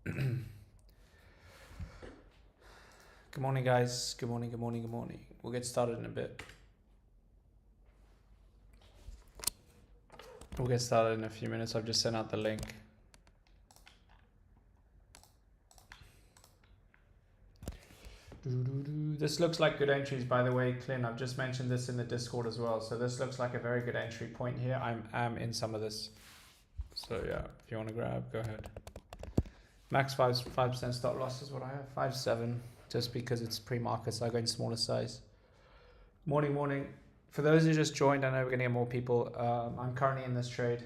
Good morning, guys. Good morning, good morning, good morning. We'll get started in a bit. We'll get started in a few minutes. I've just sent out the link. This looks like good entries, by the way, Clint. I've just mentioned this in the Discord as well. So this looks like a very good entry point here. I'm in some of this. So yeah, if you want to grab, go ahead. Max 5% stop loss is what I have. 5.7, just because it's pre-market, so I go in smaller size. Morning. For those who just joined, I know we're going to get more people. I'm currently in this trade,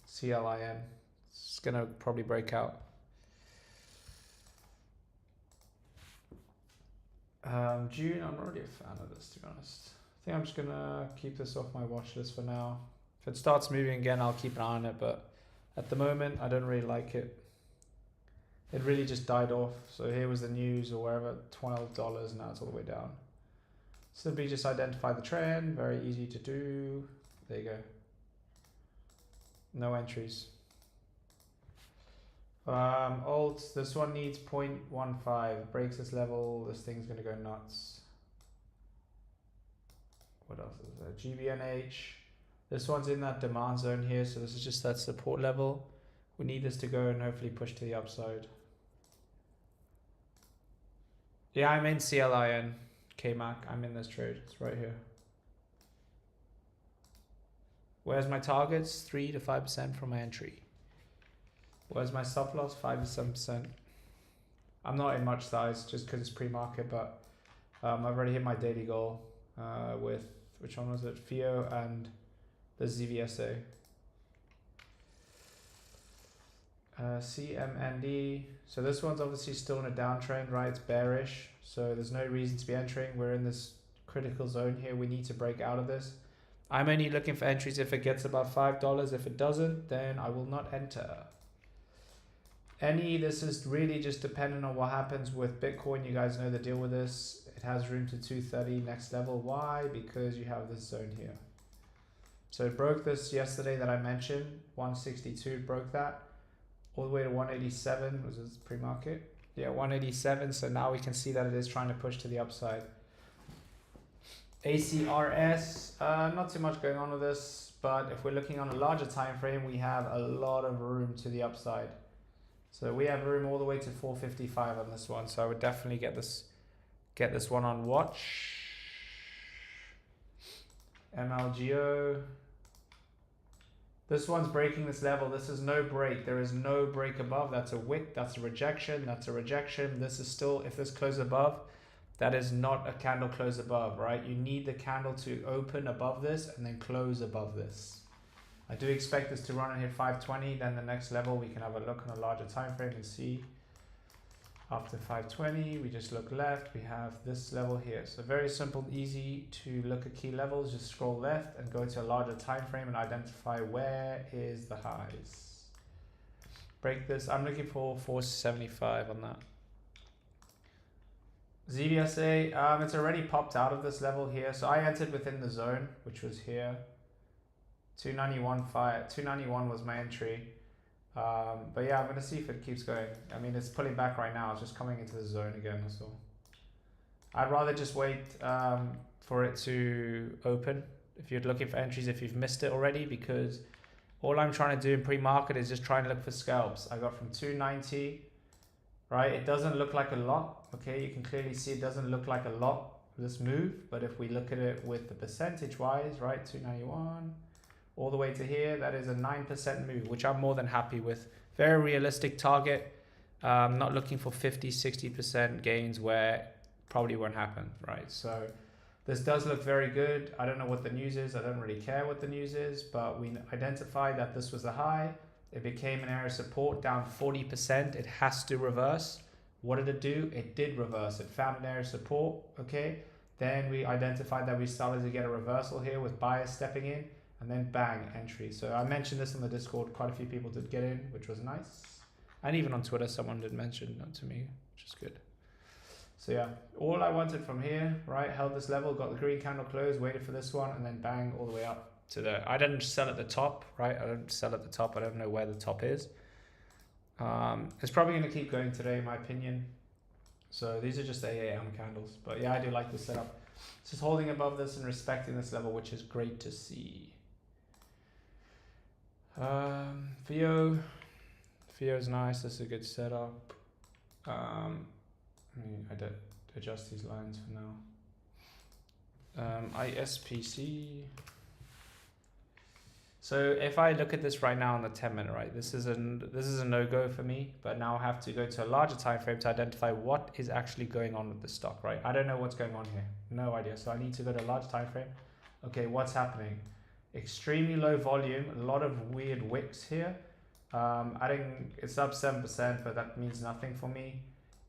CLIN. It's going to probably break out. June, I'm not really a fan of this, to be honest. I think I'm just going to keep this off my watch list for now. If it starts moving again, I'll keep an eye on it, but at the moment, I don't really like it. It really just died off. So here was the news or wherever, $12, now it's all the way down. Simply just identify the trend, very easy to do. There you go. No entries. Alts, this one needs 0.15. Breaks this level, this thing's gonna go nuts. What else is there? GBNH. This one's in that demand zone here, so this is just that support level. We need this to go and hopefully push to the upside. Yeah, I'm in CLIN. KMAC, I'm in this trade. It's right here. Where's my targets? 3 to 5% from my entry. Where's my stop loss? 5 to 7%. I'm not in much size just because it's pre-market, but I've already hit my daily goal with, which one was it? FIO and the ZVSA. CMND. So this one's obviously still in a downtrend, right? It's bearish, so there's no reason to be entering. We're in this critical zone here. We need to break out of this. I'm only looking for entries if it gets above $5. If it doesn't, then I will not enter. This is really just dependent on what happens with Bitcoin. You guys know the deal with this. It has room to 230 next level. Why? Because you have this zone here. So it broke this yesterday that I mentioned. 162 broke that. All the way to 187 was this pre-market. Yeah, 187. So now we can see that it is trying to push to the upside. ACRS, not too much going on with this, but if we're looking on a larger time frame, we have a lot of room to the upside. So we have room all the way to 455 on this one. So I would definitely get this one on watch. MLGO. This one's breaking this level. This is no break. There is no break above. That's a wick. That's a rejection. That's a rejection. This is still, if this closes above, that is not a candle close above, right? You need the candle to open above this and then close above this. I do expect this to run and hit 520. Then the next level, we can have a look on a larger time frame and see. After 520, we just look left. We have this level here. So very simple, easy to look at key levels. Just scroll left and go to a larger time frame and identify where is the highs. Break this. I'm looking for 475 on that. ZVSA, it's already popped out of this level here. So I entered within the zone, which was here. 291 was my entry. But yeah, I'm going to see if it keeps going. I mean, it's pulling back right now. It's just coming into the zone again. So I'd rather just wait for it to open. If you're looking for entries, if you've missed it already, because all I'm trying to do in pre-market is just trying to look for scalps. I got from 290, right? It doesn't look like a lot. Okay, you can clearly see it doesn't look like a lot, this move. But if we look at it with the percentage wise, right, 291. All the way to here, that is a 9% move, which I'm more than happy with. Very realistic target. Not looking for 50, 60% gains where probably won't happen, right? So this does look very good. I don't know what the news is. I don't really care what the news is, but we identified that this was the high. It became an area of support down 40%. It has to reverse. What did it do? It did reverse. It found an area of support, okay? Then we identified that we started to get a reversal here with buyers stepping in. And then bang, entry. So I mentioned this on the Discord. Quite a few people did get in, which was nice. And even on Twitter, someone did mention that to me, which is good. So yeah, all I wanted from here, right, held this level, got the green candle closed, waited for this one, and then bang, all the way up to the, I didn't sell at the top, right? I don't sell at the top. I don't know where the top is. It's probably going to keep going today, in my opinion. So these are just 8 AM candles. But yeah, I do like this setup. It's just holding above this and respecting this level, which is great to see. Fio's nice. This is a good setup. I did adjust these lines for now. ISPC. So if I look at this right now on the 10-minute, right, this is a no-go for me, but now I have to go to a larger time frame to identify what is actually going on with the stock, right? I don't know what's going on here, no idea. So I need to go to a large time frame. Okay, what's happening? Extremely low volume, a lot of weird wicks here. I think it's up 7%, but that means nothing for me.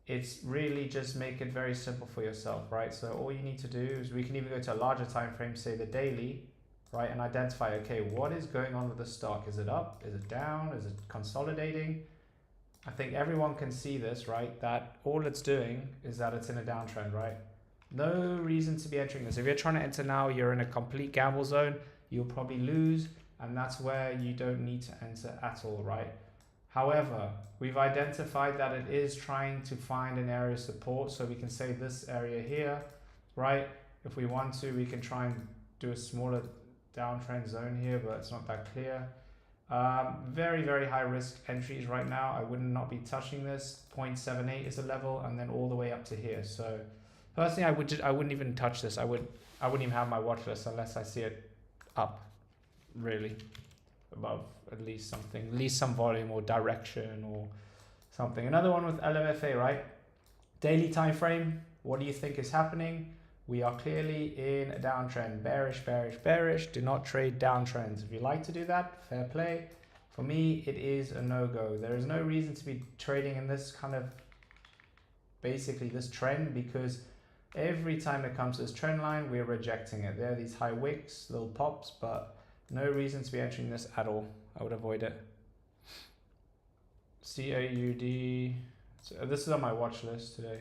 It's really just make it very simple for yourself, right? So all you need to do is we can even go to a larger time frame, say the daily, right, and identify, okay, what is going on with the stock? Is it up? Is it down? Is it consolidating? I think everyone can see this, right, that all it's doing is that it's in a downtrend, right? No reason to be entering this. If you're trying to enter now, you're in a complete gamble zone. You'll probably lose, and that's where you don't need to enter at all, right? However, we've identified that it is trying to find an area of support, so we can say this area here, right? If we want to, we can try and do a smaller downtrend zone here, but it's not that clear. Very, very high risk entries right now. I would not be touching this. 0.78 is a level, and then all the way up to here. So personally, I wouldn't even touch this. I wouldn't even have my watch list unless I see it up, really, above at least something, at least some volume or direction or something. Another one with LMFA, right? Daily time frame. What do you think is happening? We are clearly in a downtrend. Bearish, bearish, bearish. Do not trade downtrends. If you like to do that, fair play. For me, it is a no-go. There is no reason to be trading in this kind of, basically this trend, because every time it comes to this trend line, we're rejecting it. There are these high wicks, little pops, but no reason to be entering this at all. I would avoid it. CAUD. So this is on my watch list today.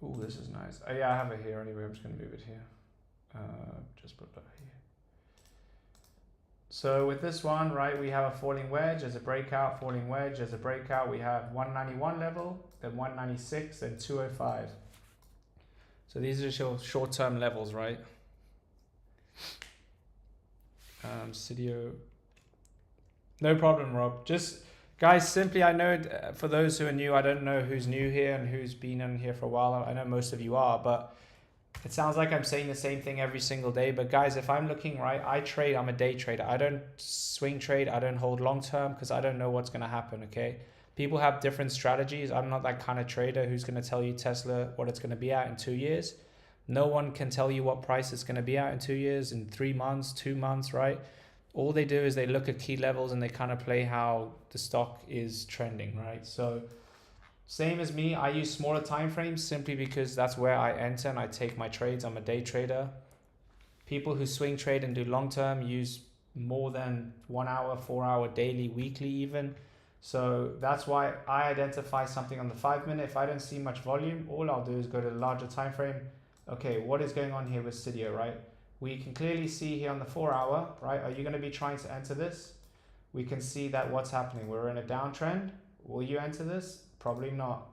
Oh, this is nice. Oh, yeah, I have it here anyway. I'm just going to move it here. Just put that here. So with this one, right, we have a falling wedge as a breakout, falling wedge as a breakout. We have 191 level, then 196, then 205. So these are your short-term levels, right? Cydio. No problem, Rob. Just guys, simply, I know for those who are new, I don't know who's new here and who's been in here for a while. I know most of you are, but it sounds like I'm saying the same thing every single day. But guys, if I'm looking, right, I trade, I'm a day trader. I don't swing trade. I don't hold long term because I don't know what's going to happen, okay? People have different strategies. I'm not that kind of trader who's going to tell you Tesla what it's going to be at in 2 years. No one can tell you what price it's going to be at in 2 years, in 3 months, 2 months, right? All they do is they look at key levels and they kind of play how the stock is trending, right? So same as me, I use smaller time frames simply because that's where I enter and I take my trades. I'm a day trader. People who swing trade and do long term use more than 1 hour, 4 hour, daily, weekly even. So that's why I identify something on the 5 minute. If I don't see much volume, all I'll do is go to the larger time frame. Okay, what is going on here with Cydio, right? We can clearly see here on the 4 hour, right? Are you going to be trying to enter this? We can see that what's happening. We're in a downtrend. Will you enter this? Probably not.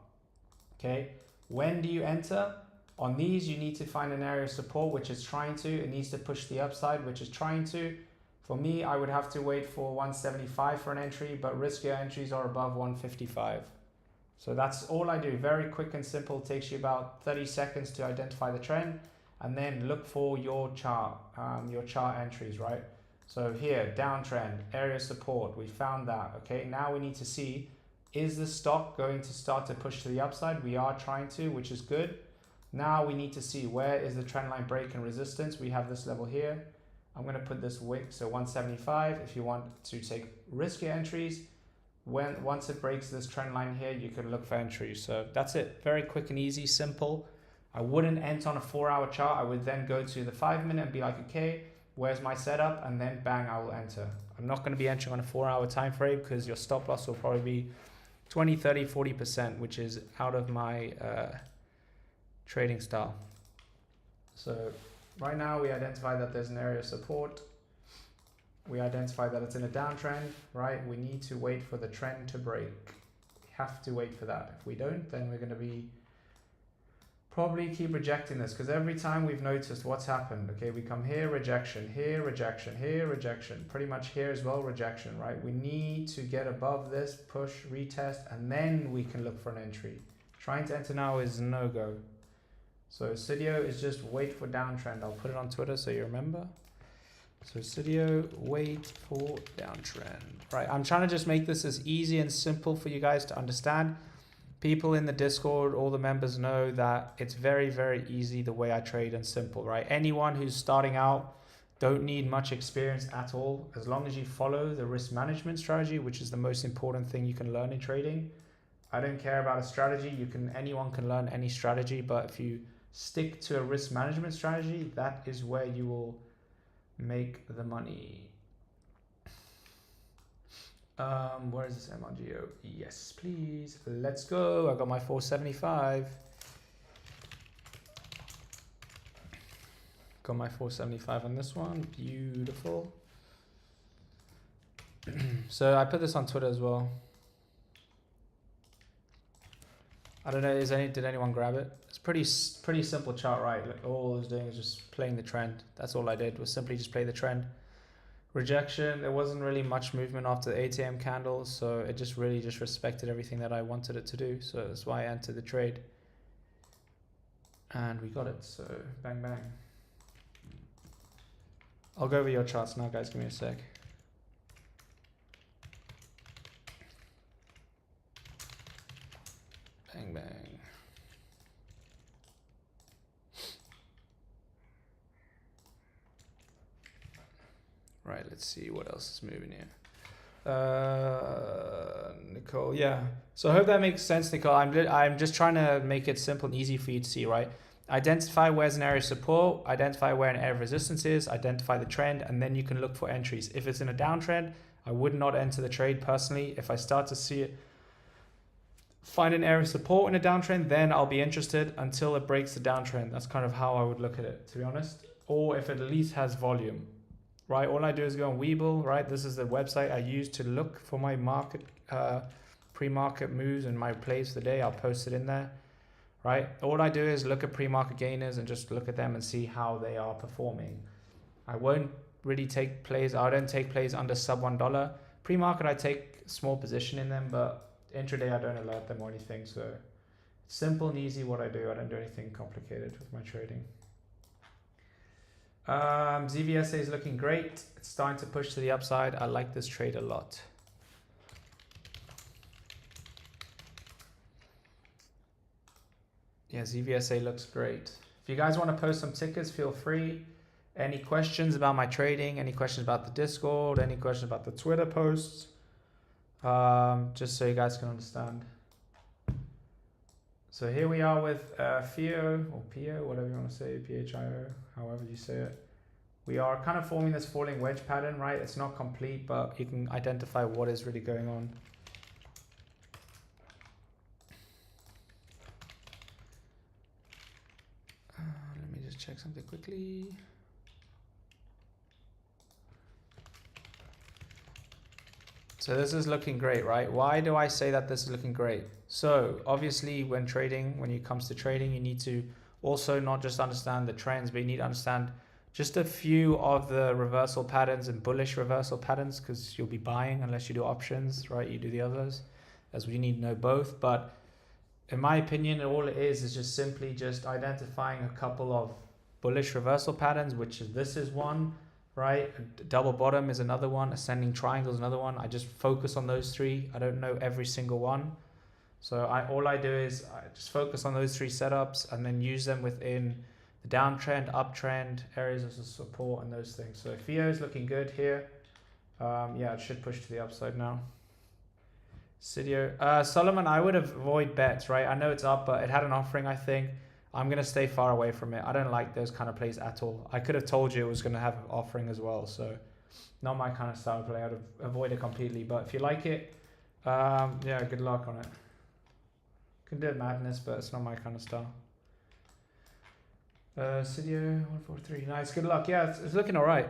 Okay. When do you enter? On these, you need to find an area of support, which is trying to. It needs to push the upside, which is trying to. For me, I would have to wait for 175 for an entry, but riskier entries are above 155. So that's all I do. Very quick and simple. It takes you about 30 seconds to identify the trend. And then look for your chart entries, right? So here, downtrend, area support, we found that, okay? Now we need to see, is the stock going to start to push to the upside? We are trying to, which is good. Now we need to see where is the trend line break and resistance. We have this level here. I'm gonna put this wick, so 175. If you want to take risky entries, once it breaks this trend line here, you can look for entries. So that's it, very quick and easy, simple. I wouldn't enter on a 4 hour chart. I would then go to the 5 minute and be like, okay, where's my setup? And then bang, I will enter. I'm not going to be entering on a 4 hour time frame because your stop loss will probably be 20, 30, 40%, which is out of my trading style. So right now we identify that there's an area of support. We identify that it's in a downtrend, right? We need to wait for the trend to break. We have to wait for that. If we don't, then we're going to be probably keep rejecting this, because every time we've noticed what's happened, okay, we come here, rejection, here, rejection, here, rejection, pretty much here as well, rejection, right? We need to get above this, push, retest, and then we can look for an entry. Trying to enter now is no go. So Cydio is just wait for downtrend. I'll put it on Twitter so you remember. So Cydio, wait for downtrend. Right, I'm trying to just make this as easy and simple for you guys to understand. People in the Discord, all the members know that it's very, very easy the way I trade and simple, right? Anyone who's starting out don't need much experience at all. As long as you follow the risk management strategy, which is the most important thing you can learn in trading. I don't care about a strategy. Anyone can learn any strategy, but if you stick to a risk management strategy, that is where you will make the money. Where is this MRGO? Yes, please. Let's go. I got my 475. Got my 475 on this one. Beautiful. So I put this on Twitter as well. I don't know, did anyone grab it? It's pretty simple chart, right? Like all I was doing is just playing the trend. That's all I did, was simply just play the trend. Rejection, there wasn't really much movement after the 8 AM candle, so it just really just respected everything that I wanted it to do. So that's why I entered the trade. And we got it, so bang bang. I'll go over your charts now, guys, give me a sec. Bang bang. Right, let's see what else is moving here. Nicole, yeah. So I hope that makes sense, Nicole. I'm just trying to make it simple and easy for you to see, right? Identify where's an area of support, identify where an area of resistance is, identify the trend, and then you can look for entries. If it's in a downtrend, I would not enter the trade personally. If I start to see it, find an area of support in a downtrend, then I'll be interested until it breaks the downtrend. That's kind of how I would look at it, to be honest. Or if it at least has volume, right? All I do is go on Webull, right? This is the website I use to look for my market, pre-market moves and my plays for the day. I'll post it in there, right? All I do is look at pre-market gainers and just look at them and see how they are performing. I won't really take plays. I don't take plays under sub $1. Pre-market, I take small position in them, but intraday, I don't alert them or anything. So simple and easy what I do. I don't do anything complicated with my trading. ZVSA is looking great. It's starting to push to the upside. I like this trade a lot. Yeah, ZVSA looks great. If you guys want to post some tickets, feel free. Any questions about my trading, any questions about the Discord, any questions about the Twitter posts, just so you guys can understand. So here we are with FIO or PIO, whatever you want to say, PHIO, however you say it. We are kind of forming this falling wedge pattern, right? It's not complete, but you can identify what is really going on. Let me just check something quickly. So this is looking great, right? Why do I say that this is looking great? So obviously when it comes to trading, you need to also not just understand the trends, but you need to understand just a few of the reversal patterns and bullish reversal patterns, because you'll be buying unless you do options, right? You do the others, as we need to know both. But in my opinion, all it is just simply just identifying a couple of bullish reversal patterns, which is, this is one, right? Double bottom is another one. Ascending triangle is another one. I just focus on those three. I don't know every single one. So all I do is I just focus on those three setups and then use them within the downtrend, uptrend, areas of support and those things. So FIO is looking good here. Yeah, it should push to the upside now. Cydio. Solomon, I would avoid bets, right? I know it's up, but it had an offering, I think. I'm going to stay far away from it. I don't like those kind of plays at all. I could have told you it was going to have an offering as well. So not my kind of style of play. I'd avoid it completely. But if you like it, yeah, good luck on it. Can do it madness, but it's not my kind of style. Cydio 143. Nice, good luck. Yeah, it's looking all right.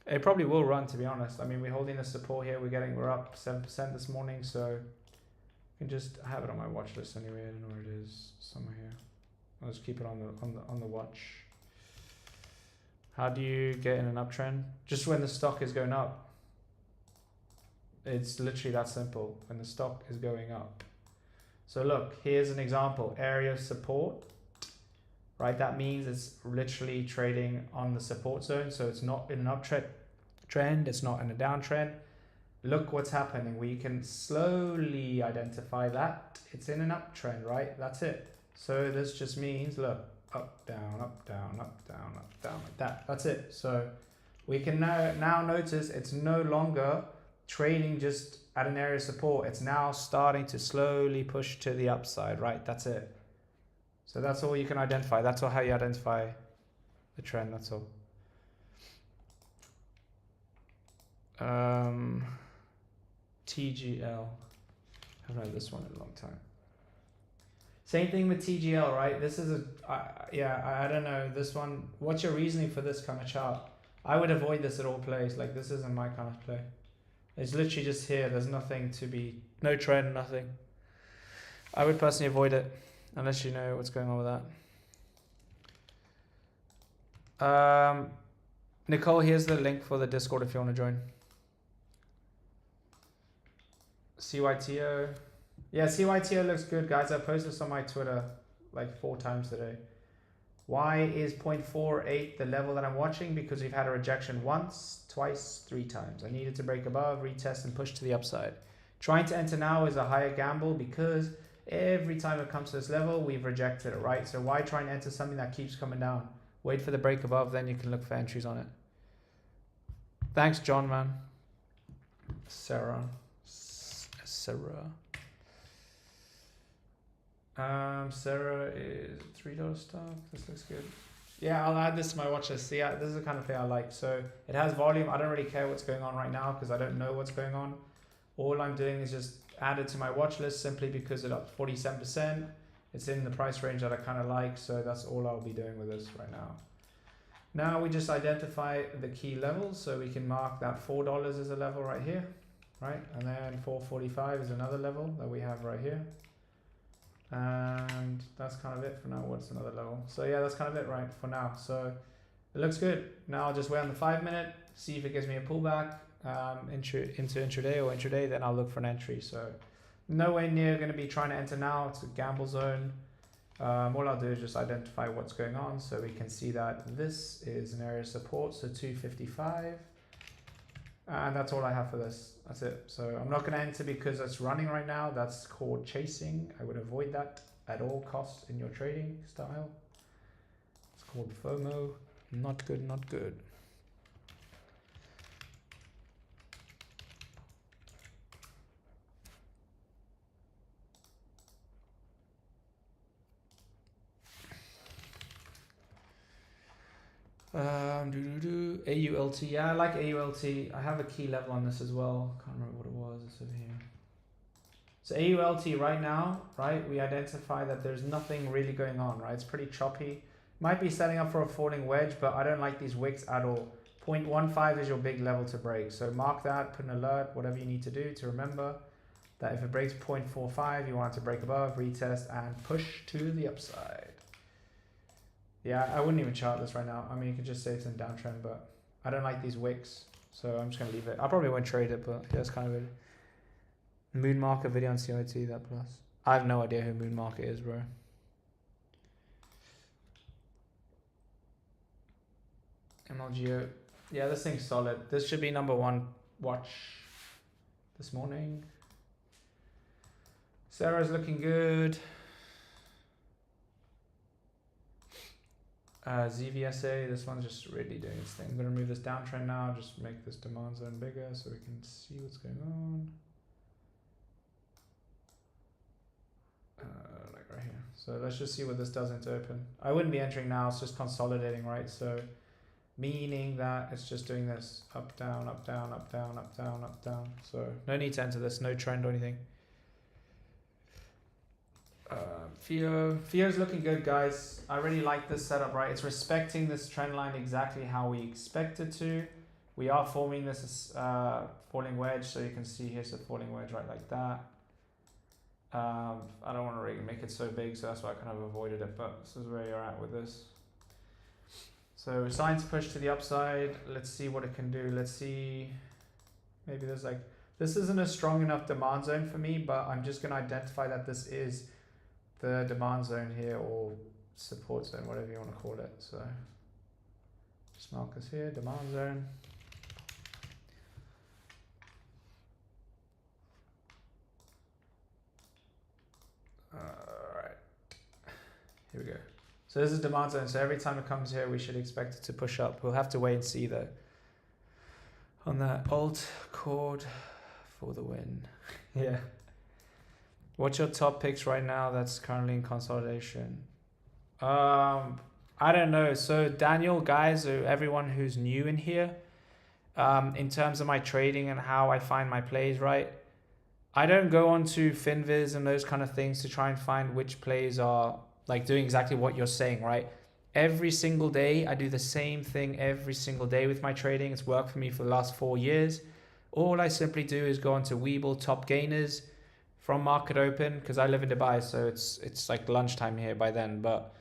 It probably will run, to be honest. I mean, we're holding the support here. We're up 7% this morning, so I can just have it on my watch list anyway. I don't know where it is, somewhere here. I'll just keep it on the watch. How do you get in an uptrend? Just when the stock is going up. It's literally that simple. When the stock is going up. So look, here's an example. Area of support. Right, that means it's literally trading on the support zone, so it's not in an uptrend, it's not in a downtrend. Look what's happening. We can slowly identify that it's in an uptrend, right? That's it. So this just means, look, up, down, up, down, up, down, up, down, like that. That's it. So we can now notice it's no longer trading just at an area of support. It's now starting to slowly push to the upside, right? That's it. So that's all you can identify. That's all how you identify the trend. That's all. TGL. Haven't had this one in a long time. Same thing with TGL, right? This is I don't know. This one, what's your reasoning for this kind of chart? I would avoid this at all plays. Like, this isn't my kind of play. It's literally just here. There's nothing to be, no trend, nothing. I would personally avoid it. Unless you know what's going on with that. Nicole, here's the link for the Discord if you want to join. CYTO. Yeah, CYTO looks good, guys. I posted this on my Twitter like 4 times today. Why is 0.48 the level that I'm watching? Because we've had a rejection once, twice, 3 times. I needed to break above, retest, and push to the upside. Trying to enter now is a higher gamble because every time it comes to this level, we've rejected it, right? So why try and enter something that keeps coming down? Wait for the break above, then you can look for entries on it. Thanks, John, man. Sarah. Sarah is $3 stock. This looks good. Yeah, I'll add this to my watch list. See, this is the kind of play I like. So it has volume. I don't really care what's going on right now because I don't know what's going on. All I'm doing is just add it to my watch list simply because it's up 47%. It's in the price range that I kind of like, so that's all I'll be doing with this right now. Now we just identify the key levels, so we can mark that $4 as a level right here, right? And then 445 is another level that we have right here. And that's kind of it for now. What's another level? So yeah, that's kind of it right for now. So it looks good. Now I'll just wait on the 5 minute, see if it gives me a pullback. Into intraday or intraday, then I'll look for an entry. So nowhere near going to be trying to enter now. It's a gamble zone. All I'll do is just identify what's going on so we can see that this is an area of support, so 255, and that's all I have for this. That's it. So I'm not going to enter because it's running right now. That's called chasing. I would avoid that at all costs in your trading style. It's called FOMO. Not good, not good. AULT, yeah, I like AULT. I have a key level on this as well. Can't remember what it was. It's over here. So AULT right now, right, we identify that there's nothing really going on, right? It's pretty choppy. Might be setting up for a falling wedge, but I don't like these wicks at all. 0.15 is your big level to break. So mark that, put an alert, whatever you need to do to remember that if it breaks 0.45, you want it to break above, retest, and push to the upside. Yeah, I wouldn't even chart this right now. I mean, you could just say it's in downtrend, but I don't like these wicks, so I'm just going to leave it. I probably won't trade it, but yeah, it's kind of it. Moon Market video on COT, that plus. I have no idea who Moon Market is, bro. MLGO. Yeah, this thing's solid. This should be #1 watch this morning. Sarah's looking good. ZVSA, this one's just really doing its thing. I'm going to remove this downtrend now, just make this demand zone bigger so we can see what's going on. Like right here. So let's just see what this does into open. I wouldn't be entering now, it's just consolidating, right? So meaning that it's just doing this up, down, up, down, up, down, up, down, up, down. So no need to enter this, no trend or anything. FIO's looking good, guys. I really like this setup, right? It's respecting this trend line exactly how we expect it to. We are forming this falling wedge, so you can see here's the falling wedge right like that. I don't want to really make it so big, so that's why I kind of avoided it, but this is where you're at with this. So signs push to the upside. Let's see what it can do. Let's see, maybe there's like, this isn't a strong enough demand zone for me, but I'm just going to identify that this is the demand zone here, or support zone, whatever you want to call it. So just mark us here, demand zone. Alright, here we go. So this is demand zone, so every time it comes here we should expect it to push up. We'll have to wait and see though. On that alt chord for the win. Yeah. What's your top picks right now that's currently in consolidation? I don't know. So Daniel, guys, or everyone who's new in here, in terms of my trading and how I find my plays, right? I don't go on to FinViz and those kind of things to try and find which plays are like doing exactly what you're saying, right? Every single day, I do the same thing every single day with my trading. It's worked for me for the last 4 years. All I simply do is go onto Webull top gainers from market open, because I live in Dubai, so it's like lunchtime here by then. But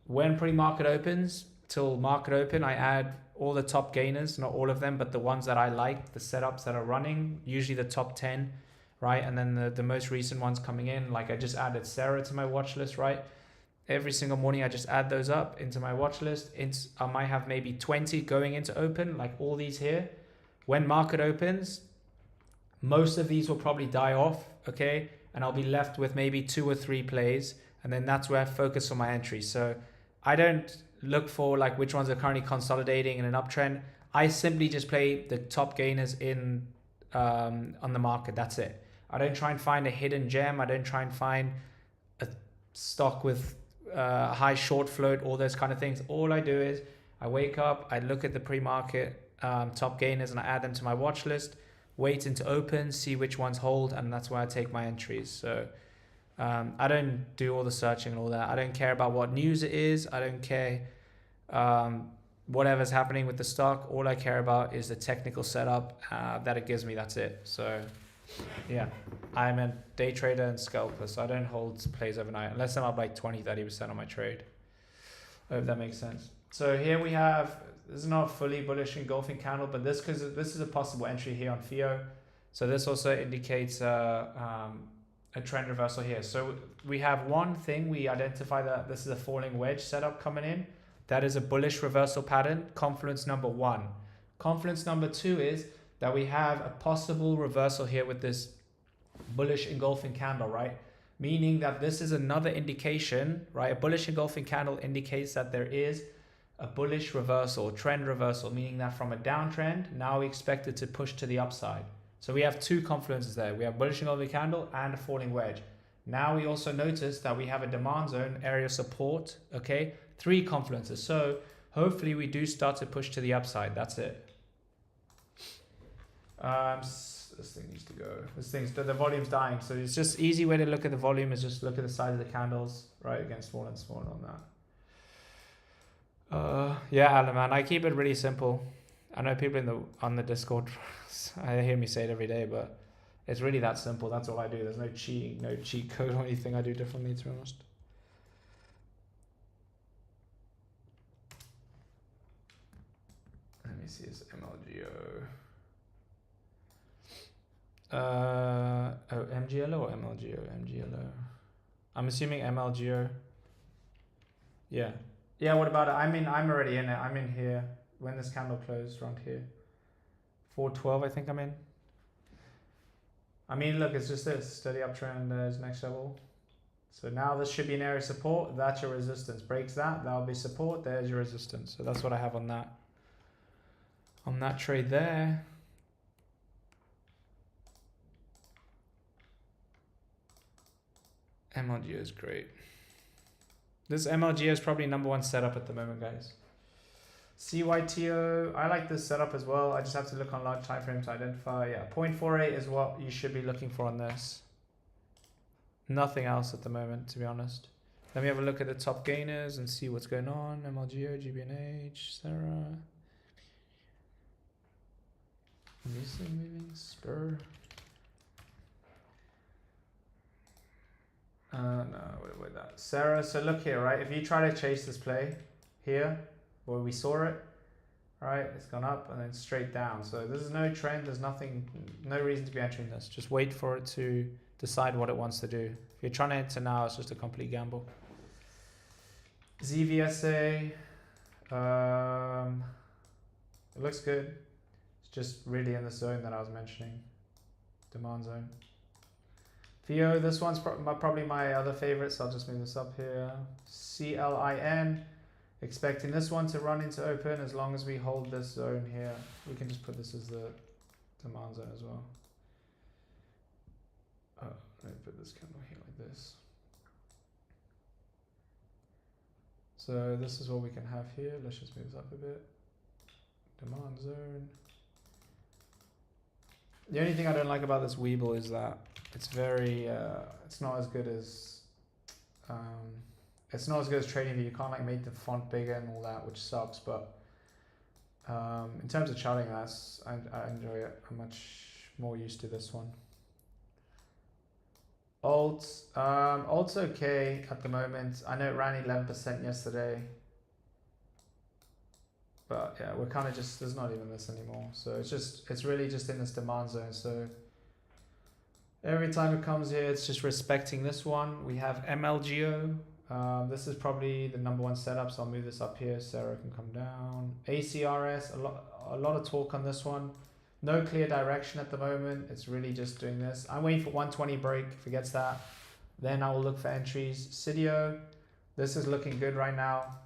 when pre-market opens till market open, I add all the top gainers, not all of them, but the ones that I like, the setups that are running, usually the top 10, right? And then the most recent ones coming in, like I just added Sarah to my watch list, right? Every single morning, I just add those up into my watch list. I might have maybe 20 going into open, like all these here. When market opens, most of these will probably die off, okay? And I'll be left with maybe 2 or 3 plays. And then that's where I focus on my entries. So I don't look for like which ones are currently consolidating in an uptrend. I simply just play the top gainers in on the market. That's it. I don't try and find a hidden gem. I don't try and find a stock with high short float, all those kind of things. All I do is I wake up, I look at the pre-market top gainers and I add them to my watch list, wait into open, see which ones hold, and that's where I take my entries. So I don't do all the searching and all that. I don't care about what news it is. I don't care whatever's happening with the stock. All I care about is the technical setup that it gives me. That's it. So yeah, I'm a day trader and scalper, so I don't hold plays overnight unless I'm up like 20-30% on my trade. I hope that makes sense. So here we have, this is not a fully bullish engulfing candle, but this, because this is a possible entry here on FIO. So this also indicates a trend reversal here. So we have one thing, we identify that this is a falling wedge setup coming in. That is a bullish reversal pattern, confluence number 1. Confluence number 2 is that we have a possible reversal here with this bullish engulfing candle, right? Meaning that this is another indication, right? A bullish engulfing candle indicates that there is a bullish reversal, trend reversal, meaning that from a downtrend, now we expect it to push to the upside. So we have 2 confluences there. We have bullish engulfing candle and a falling wedge. Now we also notice that we have a demand zone, area of support, okay? 3 confluences. So hopefully we do start to push to the upside. That's it. This thing needs to go. The volume's dying. So it's just easy way to look at the volume is just look at the size of the candles, right? Again, small and small on that. Yeah, Alan, man, I keep it really simple. I know people on the Discord, I hear me say it every day, but it's really that simple. That's all I do. There's no cheating, no cheat code or anything I do differently, to be honest. Let me see, it's MLGO. MGLO or MLGO? MGLO. I'm assuming MLGO. Yeah. Yeah, what about it? I'm already in it. I'm in here. When this candle closed around here. 412, I think I'm in. I mean, look, it's just this. Steady uptrend, there's next level. So now this should be an area of support. That's your resistance. Breaks that, that'll be support. There's your resistance. So that's what I have on that. On that trade there. MLGO is great. This MLGO is probably #1 setup at the moment, guys. CYTO, I like this setup as well. I just have to look on large time frame to identify. Yeah, 0.48 is what you should be looking for on this. Nothing else at the moment, to be honest. Let me have a look at the top gainers and see what's going on. MLGO, GBNH, Sarah. Recently moving spur. No, with that. Sarah, so look here, right? If you try to chase this play here, where we saw it, right? It's gone up and then straight down. So there's no trend, there's nothing, no reason to be entering this. Just wait for it to decide what it wants to do. If you're trying to enter now, it's just a complete gamble. ZVSA, it looks good. It's just really in the zone that I was mentioning, demand zone. Theo, this one's probably my other favorite, so I'll just move this up here. CLIN, expecting this one to run into open as long as we hold this zone here. We can just put this as the demand zone as well. Oh, let me put this candle here like this. So this is what we can have here. Let's just move this up a bit. Demand zone. The only thing I don't like about this Weeble is that it's very, it's not as good as TradingView. You can't like make the font bigger and all that, which sucks. But in terms of charting, I enjoy it. I'm much more used to this one. Alt's okay at the moment. I know it ran 11% yesterday, but yeah, we're kind of just, there's not even this anymore. So it's really just in this demand zone. So every time it comes here, it's just respecting this one. We have MLGO. This is probably the #1 setup, so I'll move this up here. Sarah can come down. ACRS, a lot of talk on this one. No clear direction at the moment. It's really just doing this. I'm waiting for 120 break. If it gets that, then I will look for entries. Cydio, this is looking good right now.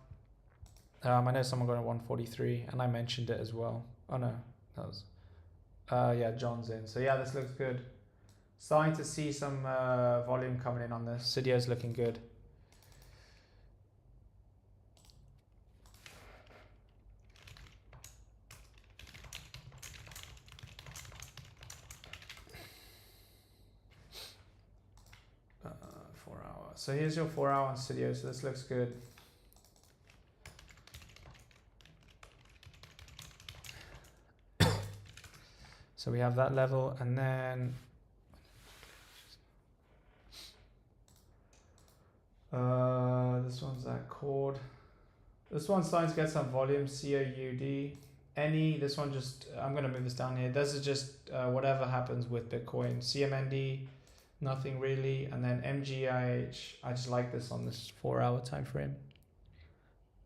I know someone got a 143, and I mentioned it as well. Oh no, that was yeah, John's in. So yeah, this looks good. Starting to see some volume coming in on this. Cydio's looking good. So here's your 4 hour on Cydio, so this looks good. So we have that level, and then this one's that chord. This one's starting to get some volume, COUD. Any, this one just, I'm gonna move this down here. This is just whatever happens with Bitcoin. CMND, nothing really, and then MGIH. I just like this on this 4 hour time frame.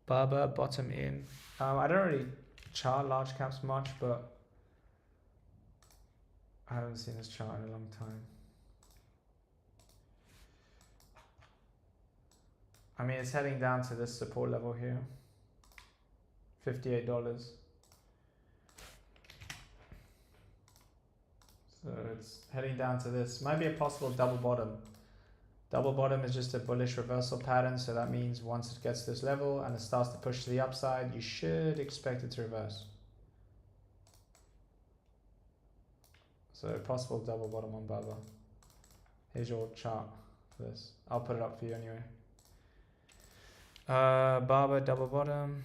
Baba bottom in. I don't really chart large caps much, but I haven't seen this chart in a long time. I mean, it's heading down to this support level here, $58. So it's heading down to this. Might be a possible double bottom. Double bottom is just a bullish reversal pattern. So that means once it gets to this level and it starts to push to the upside, you should expect it to reverse. So possible double bottom on Baba. Here's your chart for this. I'll put it up for you anyway. Baba double bottom.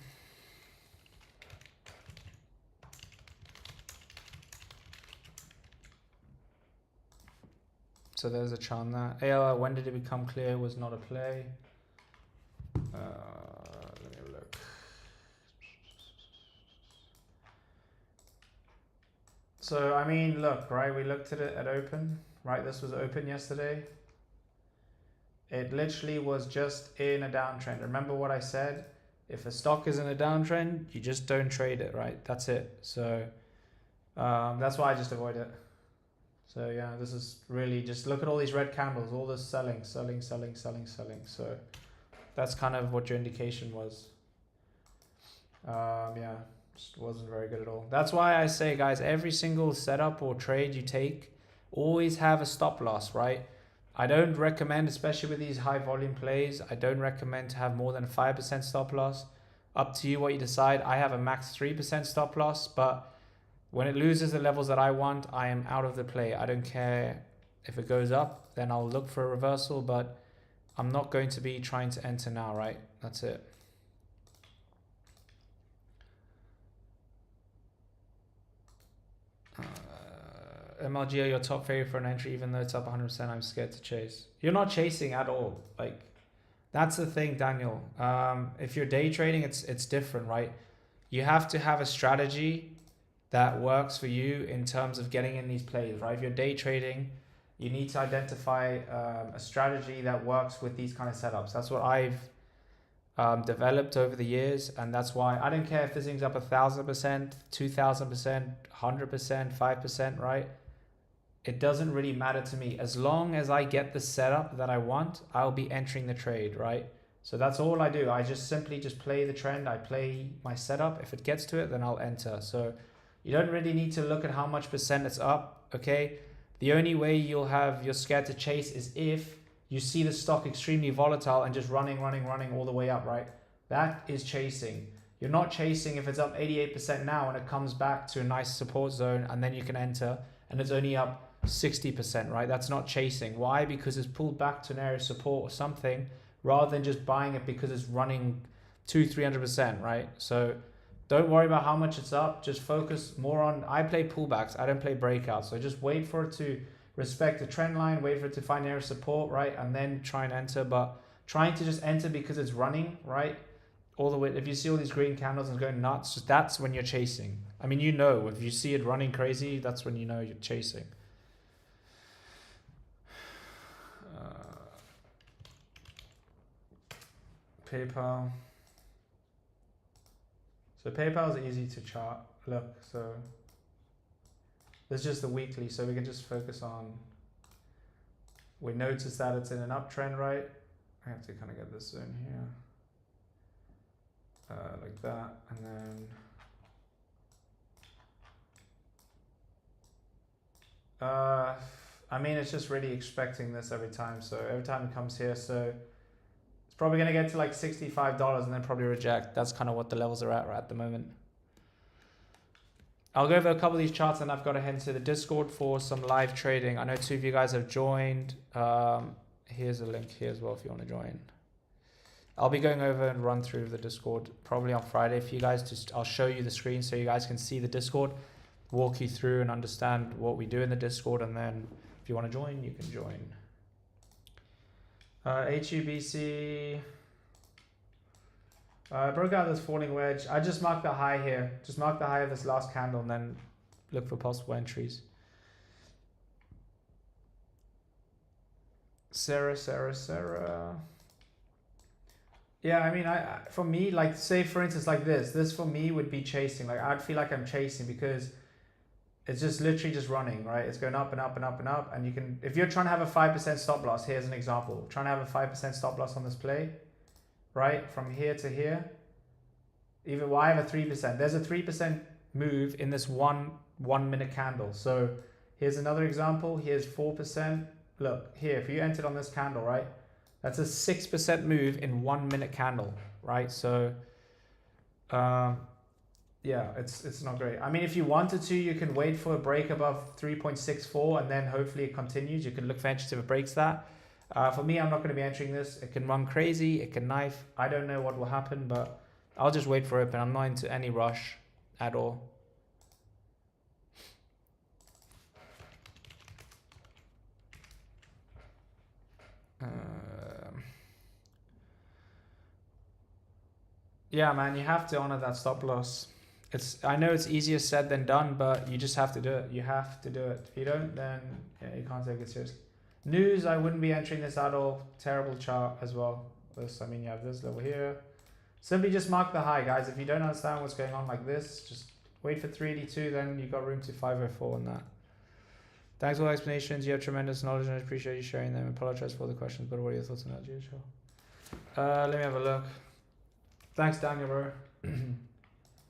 So there's a chart on that. ALR, when did it become clear was not a play? Let me have a look. So, I mean, look, right? We looked at it at open, right? This was open yesterday. It literally was just in a downtrend. Remember what I said? If a stock is in a downtrend, you just don't trade it, right? That's it. So that's why I just avoid it. So yeah, this is really just look at all these red candles, all this selling. So that's kind of what your indication was. Yeah, just wasn't very good at all. That's why I say, guys, every single setup or trade you take, always have a stop loss, right? I don't recommend, especially with these high volume plays, I don't recommend to have more than a 5% stop loss. Up to you what you decide. I have a max 3% stop loss, but when it loses the levels that I want, I am out of the play. I don't care if it goes up, then I'll look for a reversal, but I'm not going to be trying to enter now, right? That's it. MLG are your top favorite for an entry, even though it's up 100%. I'm scared to chase. You're not chasing at all. Like, that's the thing, Daniel. If you're day trading, it's different, right? You have to have a strategy that works for you in terms of getting in these plays, right? If you're day trading, you need to identify a strategy that works with these kind of setups. That's what I've developed over the years, and that's why I don't care if this thing's up 1,000%, 2,000%, 100%, 5%, right? It doesn't really matter to me. As long as I get the setup that I want, I'll be entering the trade, right? So that's all I do. I just simply play the trend. I play my setup. If it gets to it, then I'll enter. So you don't really need to look at how much percent it's up, okay? The only way you're scared to chase is if you see the stock extremely volatile and just running all the way up, right? That is chasing. You're not chasing if it's up 88% now and it comes back to a nice support zone and then you can enter and it's only up 60%, right? That's not chasing. Why? Because it's pulled back to an area of support or something, rather than just buying it because it's running 200-300%, right? So don't worry about how much it's up. Just focus more on, I play pullbacks. I don't play breakouts. So just wait for it to respect the trend line, wait for it to find area of support, right? And then try and enter. But trying to just enter because it's running, right? All the way, if you see all these green candles and going nuts, that's when you're chasing. I mean, you know, if you see it running crazy, that's when you know you're chasing. PayPal. So PayPal is easy to chart. Look, so this is just the weekly, so we can just focus on. We notice that it's in an uptrend, right? I have to kind of get this in here, like that, and then I mean, it's just really expecting this every time. So every time it comes here, so it's probably going to get to like $65 and then probably reject. That's kind of what the levels are at right at the moment. I'll go over a couple of these charts and I've got to head to the Discord for some live trading. I know 2 of you guys have joined. Here's a link here as well if you want to join. I'll be going over and run through the Discord probably on Friday for you guys. I'll show you the screen so you guys can see the Discord, walk you through and understand what we do in the Discord, and then if you want to join, you can join. HUBC broke out this falling wedge. I just marked the high here. Just mark the high of this last candle and then look for possible entries. Sarah. Yeah, I mean, for me, like, say for instance, like this for me would be chasing. Like, I'd feel like I'm chasing because it's just literally just running, right? It's going up and up and up and up. And you can, if you're trying to have a 5% stop loss, here's an example. Trying to have a 5% stop loss on this play, right? From here to here. Even, well, I have a 3%. There's a 3% move in this one minute candle. So here's another example. Here's 4%. Look, here, if you entered on this candle, right? That's a 6% move in 1 minute candle, right? So, yeah, it's not great. I mean, if you wanted to, you can wait for a break above 3.64 and then hopefully it continues. You can look for entries if it breaks that. For me, I'm not going to be entering this. It can run crazy. It can knife. I don't know what will happen, but I'll just wait for it. But I'm not into any rush at all. Yeah, man, you have to honor that stop loss. I know it's easier said than done, but you just have to do it. You have to do it. If you don't, then yeah, you can't take it seriously. News, I wouldn't be entering this at all. Terrible chart as well. This, I mean, you have this level here. Simply just mark the high, guys. If you don't understand what's going on like this, just wait for 382, then you've got room to 504 on that. Thanks for all the explanations. You have tremendous knowledge and I appreciate you sharing them. I apologize for the questions, but what are your thoughts on that, Sure. Let me have a look. Thanks, Daniel, bro.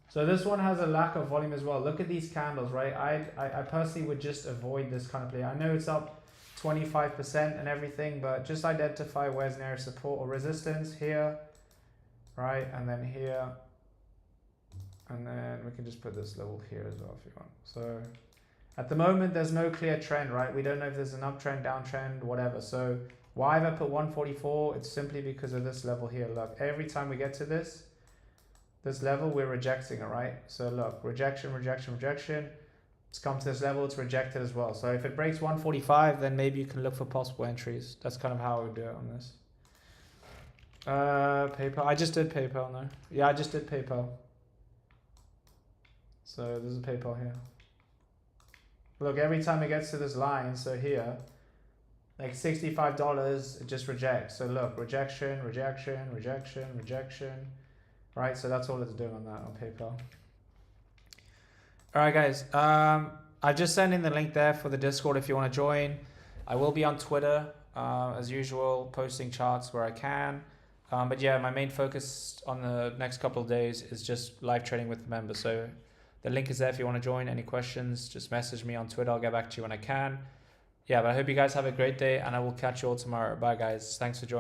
So this one has a lack of volume as well. Look at these candles, right? I personally would just avoid this kind of play. I know it's up 25% and everything, but just identify where's an area of support or resistance here, right? And then here. And then we can just put this level here as well if you want. So at the moment, there's no clear trend, right? We don't know if there's an uptrend, downtrend, whatever. So why have I put 144? It's simply because of this level here. Look, every time we get to this level, we're rejecting it, right? So look, rejection. It's come to this level, it's rejected as well. So if it breaks 145, then maybe you can look for possible entries. That's kind of how I would do it on this. PayPal. I just did PayPal now. Yeah, I just did PayPal. So there's a PayPal here. Look, every time it gets to this line, so here, like $65, it just rejects. So look, rejection, rejection, rejection, rejection. Right, so that's all it's doing on that, on PayPal. All right, guys. I've just sent in the link there for the Discord if you want to join. I will be on Twitter, as usual, posting charts where I can. But yeah, my main focus on the next couple of days is just live trading with the members. So the link is there if you want to join. Any questions, just message me on Twitter. I'll get back to you when I can. Yeah, but I hope you guys have a great day, and I will catch you all tomorrow. Bye, guys. Thanks for joining.